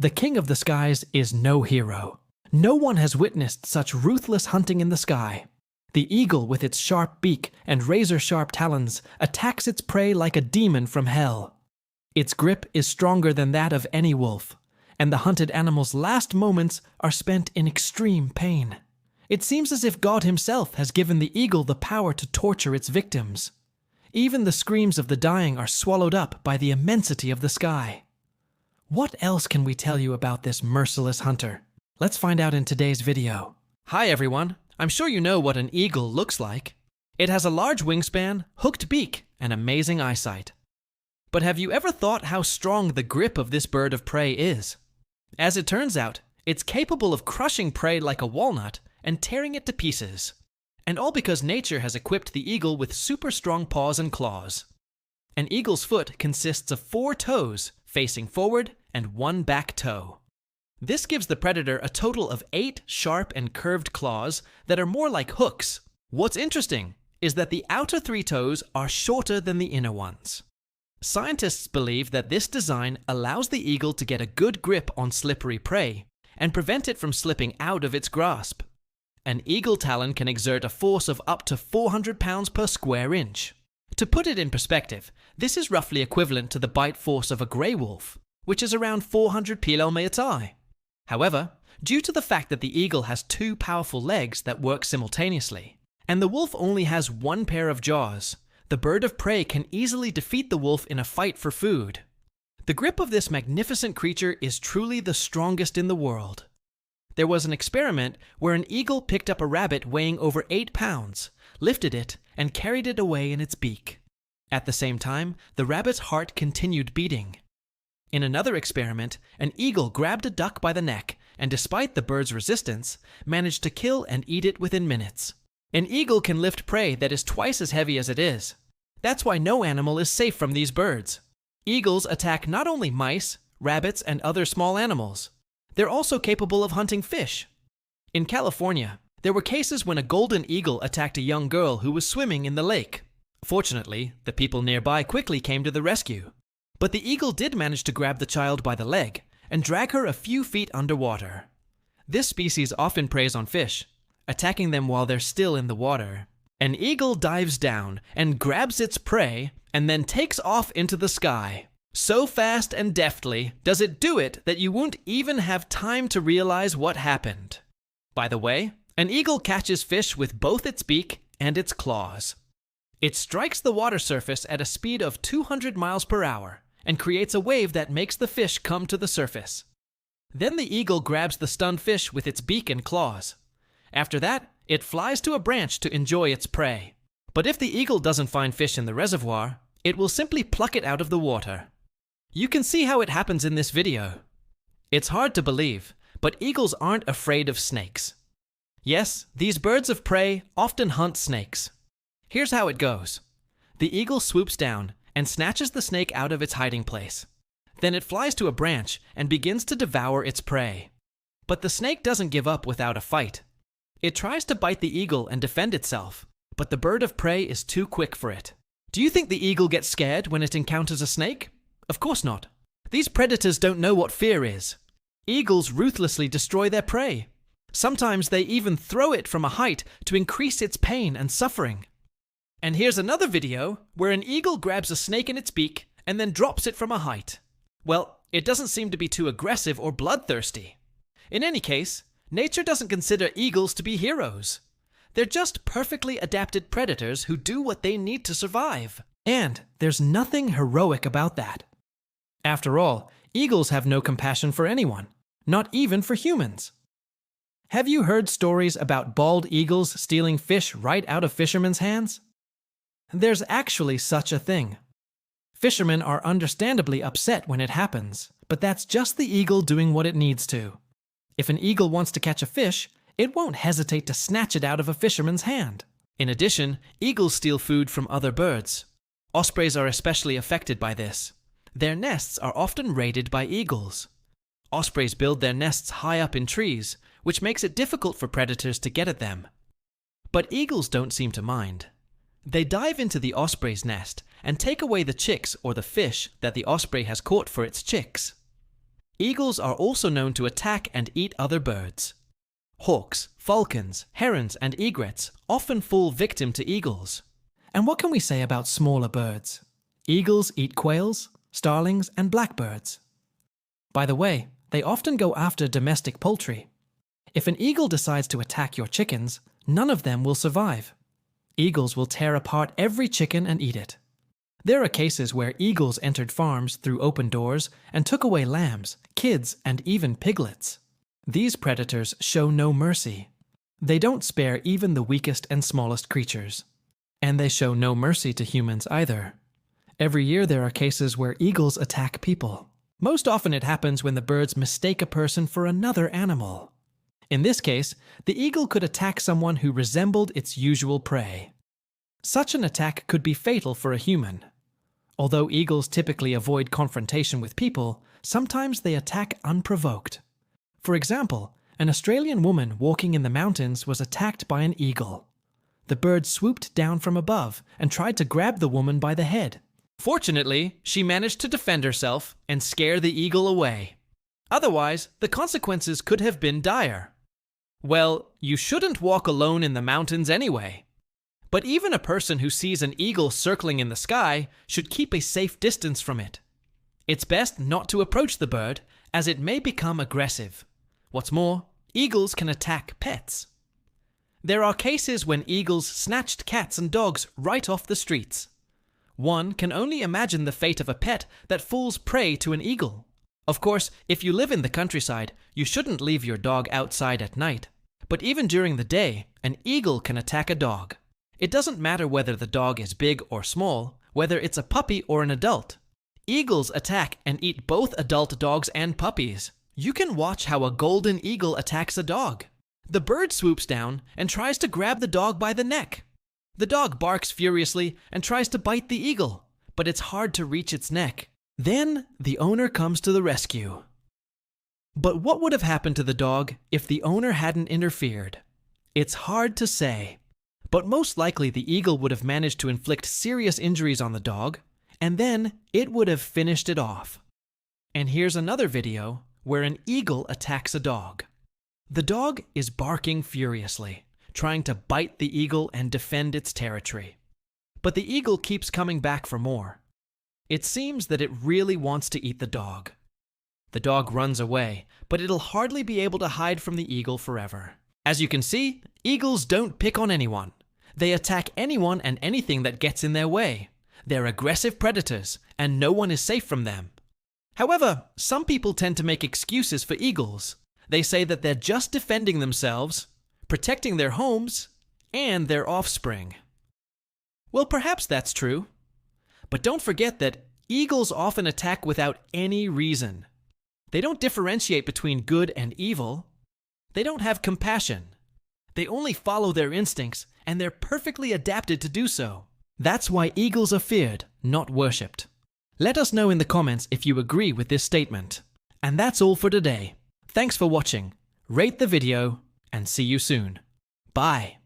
The king of the skies is no hero. No one has witnessed such ruthless hunting in the sky. The eagle, with its sharp beak and razor-sharp talons, attacks its prey like a demon from hell. Its grip is stronger than that of any wolf, and the hunted animal's last moments are spent in extreme pain. It seems as if God himself has given the eagle the power to torture its victims. Even the screams of the dying are swallowed up by the immensity of the sky. What else can we tell you about this merciless hunter? Let's find out in today's video. Hi everyone, I'm sure you know what an eagle looks like. It has a large wingspan, hooked beak, and amazing eyesight. But have you ever thought how strong the grip of this bird of prey is? As it turns out, it's capable of crushing prey like a walnut and tearing it to pieces. And all because nature has equipped the eagle with super strong paws and claws. An eagle's foot consists of 4 toes facing forward and 1 back toe. This gives the predator a total of 8 sharp and curved claws that are more like hooks. What's interesting is that the outer 3 toes are shorter than the inner ones. Scientists believe that this design allows the eagle to get a good grip on slippery prey and prevent it from slipping out of its grasp. An eagle talon can exert a force of up to 400 pounds per square inch. To put it in perspective, this is roughly equivalent to the bite force of a grey wolf, which is around 400 km/h. However, due to the fact that the eagle has 2 powerful legs that work simultaneously, and the wolf only has 1 pair of jaws, the bird of prey can easily defeat the wolf in a fight for food. The grip of this magnificent creature is truly the strongest in the world. There was an experiment where an eagle picked up a rabbit weighing over 8 pounds, lifted it, and carried it away in its beak. At the same time, the rabbit's heart continued beating. In another experiment, an eagle grabbed a duck by the neck and, despite the bird's resistance, managed to kill and eat it within minutes. An eagle can lift prey that is twice as heavy as it is. That's why no animal is safe from these birds. Eagles attack not only mice, rabbits, and other small animals. They're also capable of hunting fish. In California, there were cases when a golden eagle attacked a young girl who was swimming in the lake. Fortunately, the people nearby quickly came to the rescue. But the eagle did manage to grab the child by the leg and drag her a few feet underwater. This species often preys on fish, attacking them while they're still in the water. An eagle dives down and grabs its prey and then takes off into the sky. So fast and deftly does it do it that you won't even have time to realize what happened. By the way, an eagle catches fish with both its beak and its claws. It strikes the water surface at a speed of 200 miles per hour and creates a wave that makes the fish come to the surface. Then the eagle grabs the stunned fish with its beak and claws. After that, it flies to a branch to enjoy its prey. But if the eagle doesn't find fish in the reservoir, it will simply pluck it out of the water. You can see how it happens in this video. It's hard to believe, but eagles aren't afraid of snakes. Yes, these birds of prey often hunt snakes. Here's how it goes. The eagle swoops down and snatches the snake out of its hiding place. Then it flies to a branch and begins to devour its prey. But the snake doesn't give up without a fight. It tries to bite the eagle and defend itself, but the bird of prey is too quick for it. Do you think the eagle gets scared when it encounters a snake? Of course not. These predators don't know what fear is. Eagles ruthlessly destroy their prey. Sometimes they even throw it from a height to increase its pain and suffering. And here's another video where an eagle grabs a snake in its beak and then drops it from a height. Well, it doesn't seem to be too aggressive or bloodthirsty. In any case, nature doesn't consider eagles to be heroes. They're just perfectly adapted predators who do what they need to survive. And there's nothing heroic about that. After all, eagles have no compassion for anyone, not even for humans. Have you heard stories about bald eagles stealing fish right out of fishermen's hands? There's actually such a thing. Fishermen are understandably upset when it happens, but that's just the eagle doing what it needs to. If an eagle wants to catch a fish, it won't hesitate to snatch it out of a fisherman's hand. In addition, eagles steal food from other birds. Ospreys are especially affected by this. Their nests are often raided by eagles. Ospreys build their nests high up in trees, which makes it difficult for predators to get at them. But eagles don't seem to mind. They dive into the osprey's nest and take away the chicks or the fish that the osprey has caught for its chicks. Eagles are also known to attack and eat other birds. Hawks, falcons, herons, and egrets often fall victim to eagles. And what can we say about smaller birds? Eagles eat quails, starlings, and blackbirds. By the way, they often go after domestic poultry. If an eagle decides to attack your chickens, none of them will survive. Eagles will tear apart every chicken and eat it. There are cases where eagles entered farms through open doors and took away lambs, kids, and even piglets. These predators show no mercy. They don't spare even the weakest and smallest creatures. And they show no mercy to humans either. Every year there are cases where eagles attack people. Most often it happens when the birds mistake a person for another animal. In this case, the eagle could attack someone who resembled its usual prey. Such an attack could be fatal for a human. Although eagles typically avoid confrontation with people, sometimes they attack unprovoked. For example, an Australian woman walking in the mountains was attacked by an eagle. The bird swooped down from above and tried to grab the woman by the head. Fortunately, she managed to defend herself and scare the eagle away. Otherwise, the consequences could have been dire. Well, you shouldn't walk alone in the mountains anyway. But even a person who sees an eagle circling in the sky should keep a safe distance from it. It's best not to approach the bird, as it may become aggressive. What's more, eagles can attack pets. There are cases when eagles snatched cats and dogs right off the streets. One can only imagine the fate of a pet that falls prey to an eagle. Of course, if you live in the countryside, you shouldn't leave your dog outside at night. But even during the day, an eagle can attack a dog. It doesn't matter whether the dog is big or small, whether it's a puppy or an adult. Eagles attack and eat both adult dogs and puppies. You can watch how a golden eagle attacks a dog. The bird swoops down and tries to grab the dog by the neck. The dog barks furiously and tries to bite the eagle, but it's hard to reach its neck. Then the owner comes to the rescue. But what would have happened to the dog if the owner hadn't interfered? It's hard to say. But most likely the eagle would have managed to inflict serious injuries on the dog, and then it would have finished it off. And here's another video where an eagle attacks a dog. The dog is barking furiously, trying to bite the eagle and defend its territory. But the eagle keeps coming back for more. It seems that it really wants to eat the dog. The dog runs away, but it'll hardly be able to hide from the eagle forever. As you can see, eagles don't pick on anyone. They attack anyone and anything that gets in their way. They're aggressive predators, and no one is safe from them. However, some people tend to make excuses for eagles. They say that they're just defending themselves, protecting their homes, and their offspring. Well, perhaps that's true. But don't forget that eagles often attack without any reason. They don't differentiate between good and evil. They don't have compassion. They only follow their instincts, and they're perfectly adapted to do so. That's why eagles are feared, not worshipped. Let us know in the comments if you agree with this statement. And that's all for today. Thanks for watching. Rate the video, and see you soon. Bye.